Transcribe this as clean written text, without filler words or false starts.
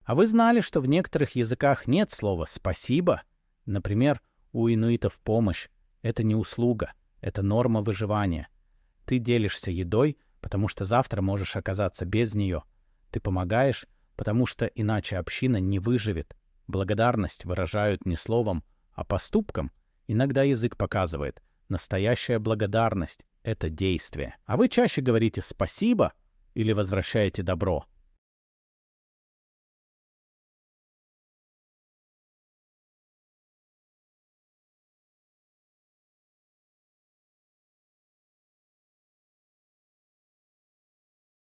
А вы знали, что в некоторых языках нет слова «спасибо»? Например, у инуитов помощь — это не услуга, это норма выживания. Ты делишься едой, потому что завтра можешь оказаться без нее. Ты помогаешь, потому что иначе община не выживет. Благодарность выражают не словом, а поступком. Иногда язык показывает: настоящая благодарность — это действие. А вы чаще говорите «спасибо» или возвращаете добро?